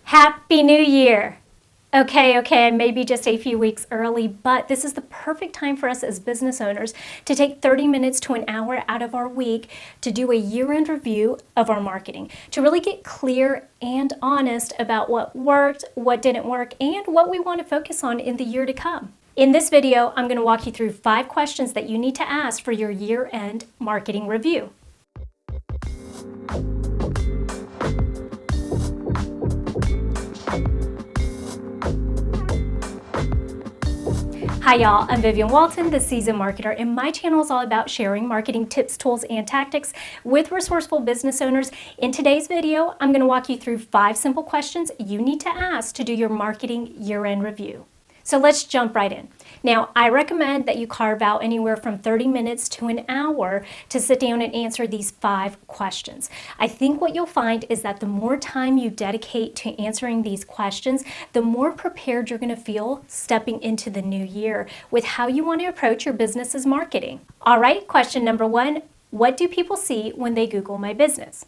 Happy New Year! Okay, maybe just a few weeks early, but this is the perfect time for us as business owners to take 30 minutes to an hour out of our week to do a year-end review of our marketing, to really get clear and honest about what worked, what didn't work, and what we want to focus on in the year to come. In this video, I'm going to walk you through 5 questions that you need to ask for your year-end marketing review. Hi y'all, I'm Vivian Walton, the Seasoned Marketer, and my channel is all about sharing marketing tips, tools, and tactics with resourceful business owners. In today's video, I'm going to walk you through 5 simple questions you need to ask to do your marketing year-end review. So let's jump right in. Now, I recommend that you carve out anywhere from 30 minutes to an hour to sit down and answer these 5 questions. I think what you'll find is that the more time you dedicate to answering these questions, the more prepared you're going to feel stepping into the new year with how you want to approach your business's marketing. All right, question number 1, what do people see when they Google my business?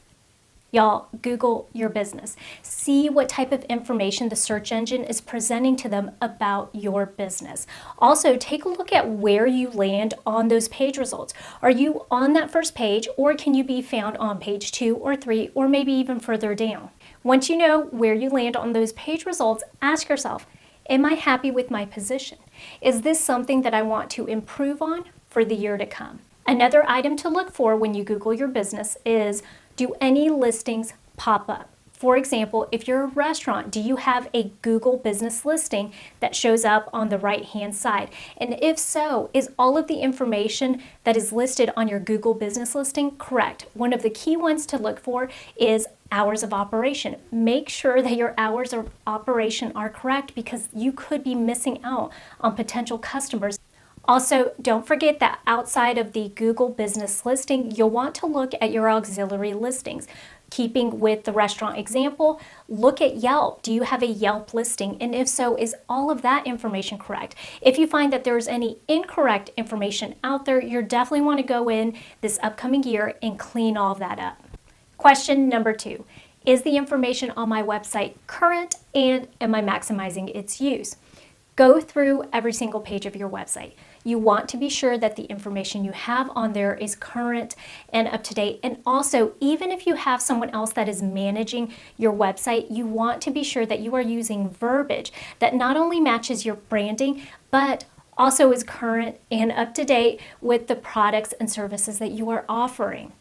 Y'all, Google your business. See what type of information the search engine is presenting to them about your business. Also, take a look at where you land on those page results. Are you on that first page, or can you be found on page 2 or 3, or maybe even further down? Once you know where you land on those page results, ask yourself, am I happy with my position? Is this something that I want to improve on for the year to come? Another item to look for when you Google your business is, do any listings pop up? For example, if you're a restaurant, do you have a Google business listing that shows up on the right-hand side? And if so, is all of the information that is listed on your Google business listing correct? One of the key ones to look for is hours of operation. Make sure that your hours of operation are correct because you could be missing out on potential customers. Also, don't forget that outside of the Google business listing, you'll want to look at your auxiliary listings. Keeping with the restaurant example, look at Yelp. Do you have a Yelp listing? And if so, is all of that information correct? If you find that there's any incorrect information out there, you definitely want to go in this upcoming year and clean all of that up. Question number 2, is the information on my website current and am I maximizing its use? Go through every single page of your website. You want to be sure that the information you have on there is current and up to date. And also, even if you have someone else that is managing your website, you want to be sure that you are using verbiage that not only matches your branding, but also is current and up to date with the products and services that you are offering.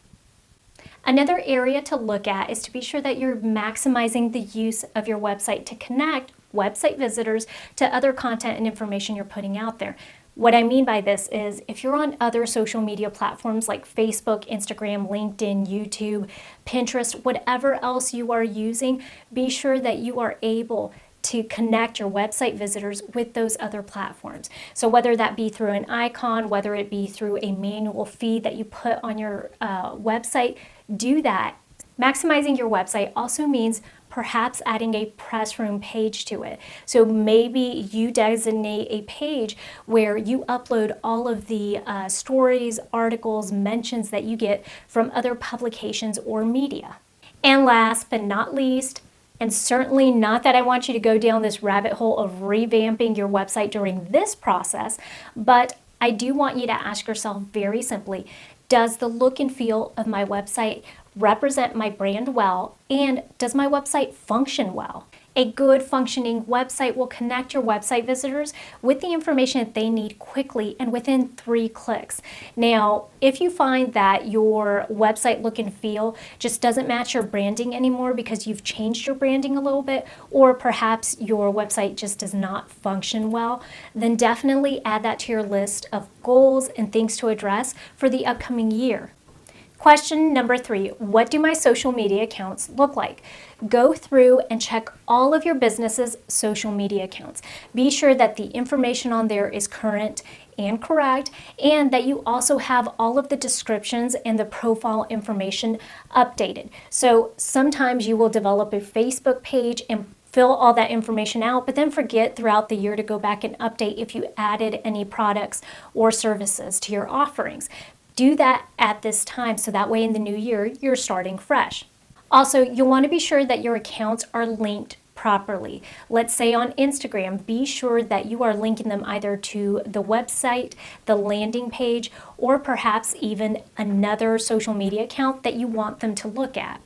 Another area to look at is to be sure that you're maximizing the use of your website to connect website visitors to other content and information you're putting out there. What I mean by this is if you're on other social media platforms like Facebook, Instagram, LinkedIn, YouTube, Pinterest, whatever else you are using, be sure that you are able to connect your website visitors with those other platforms. So whether that be through an icon, whether it be through a manual feed that you put on your website, do that. Maximizing your website also means perhaps adding a press room page to it. So maybe you designate a page where you upload all of the stories, articles, mentions that you get from other publications or media. And last but not least, and certainly not that I want you to go down this rabbit hole of revamping your website during this process, but I do want you to ask yourself very simply, does the look and feel of my website represent my brand well, and does my website function well? A good functioning website will connect your website visitors with the information that they need quickly and within 3 clicks. Now, if you find that your website look and feel just doesn't match your branding anymore because you've changed your branding a little bit, or perhaps your website just does not function well, then definitely add that to your list of goals and things to address for the upcoming year. Question number 3, what do my social media accounts look like? Go through and check all of your business's social media accounts. Be sure that the information on there is current and correct, and that you also have all of the descriptions and the profile information updated. So sometimes you will develop a Facebook page and fill all that information out, but then forget throughout the year to go back and update if you added any products or services to your offerings. Do that at this time so that way in the new year you're starting fresh. Also, you'll want to be sure that your accounts are linked properly. Let's say on Instagram, be sure that you are linking them either to the website, the landing page, or perhaps even another social media account that you want them to look at.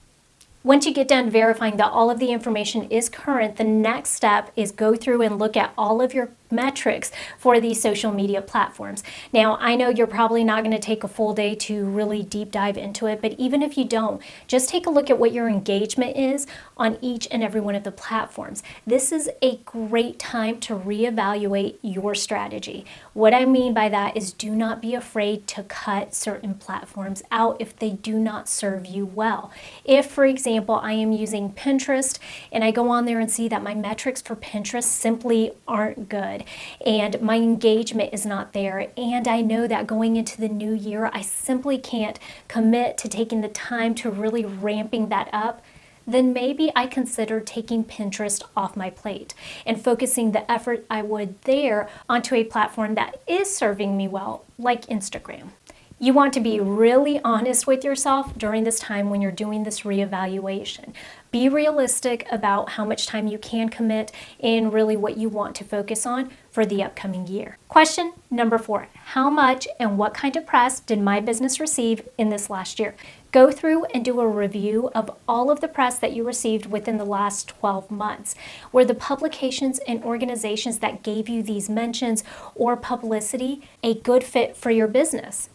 Once you get done verifying that all of the information is current, the next step is go through and look at all of your metrics for these social media platforms. Now, I know you're probably not going to take a full day to really deep dive into it, but even if you don't, just take a look at what your engagement is on each and every one of the platforms. This is a great time to reevaluate your strategy. What I mean by that is do not be afraid to cut certain platforms out if they do not serve you well. If, for example, I am using Pinterest and I go on there and see that my metrics for Pinterest simply aren't good and my engagement is not there, and I know that going into the new year I simply can't commit to taking the time to really ramping that up, then maybe I consider taking Pinterest off my plate and focusing the effort I would there onto a platform that is serving me well, like Instagram. You want to be really honest with yourself during this time when you're doing this reevaluation. Be realistic about how much time you can commit and really what you want to focus on for the upcoming year. Question number 4, how much and what kind of press did my business receive in this last year? Go through and do a review of all of the press that you received within the last 12 months. Were the publications and organizations that gave you these mentions or publicity a good fit for your business?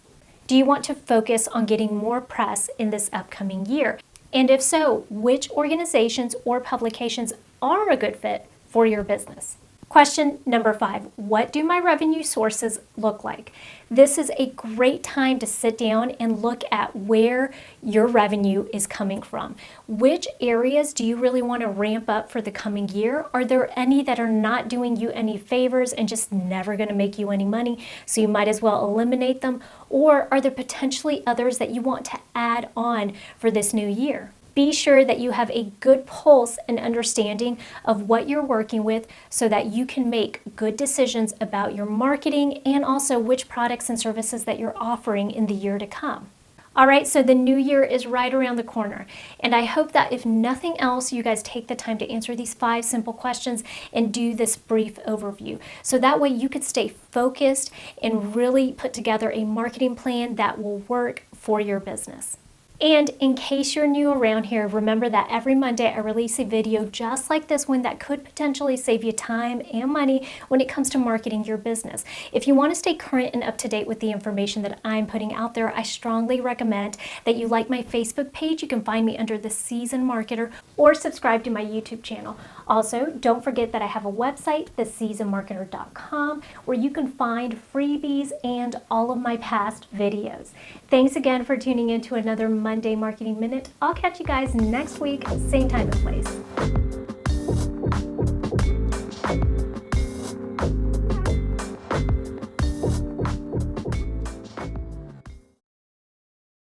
Do you want to focus on getting more press in this upcoming year? And if so, which organizations or publications are a good fit for your business? Question number 5, what do my revenue sources look like? This is a great time to sit down and look at where your revenue is coming from. Which areas do you really want to ramp up for the coming year? Are there any that are not doing you any favors and just never going to make you any money, so you might as well eliminate them? Or are there potentially others that you want to add on for this new year? Be sure that you have a good pulse and understanding of what you're working with so that you can make good decisions about your marketing and also which products and services that you're offering in the year to come. All right, so the new year is right around the corner, and I hope that if nothing else, you guys take the time to answer these 5 simple questions and do this brief overview. So that way you could stay focused and really put together a marketing plan that will work for your business. And in case you're new around here, remember that every Monday I release a video just like this one that could potentially save you time and money when it comes to marketing your business. If you want to stay current and up to date with the information that I'm putting out there, I strongly recommend that you like my Facebook page. You can find me under The Seasoned Marketer, or subscribe to my YouTube channel. Also, don't forget that I have a website, theseasonedmarketer.com, where you can find freebies and all of my past videos. Thanks again for tuning in to another Monday Marketing Minute. I'll catch you guys next week, same time and place.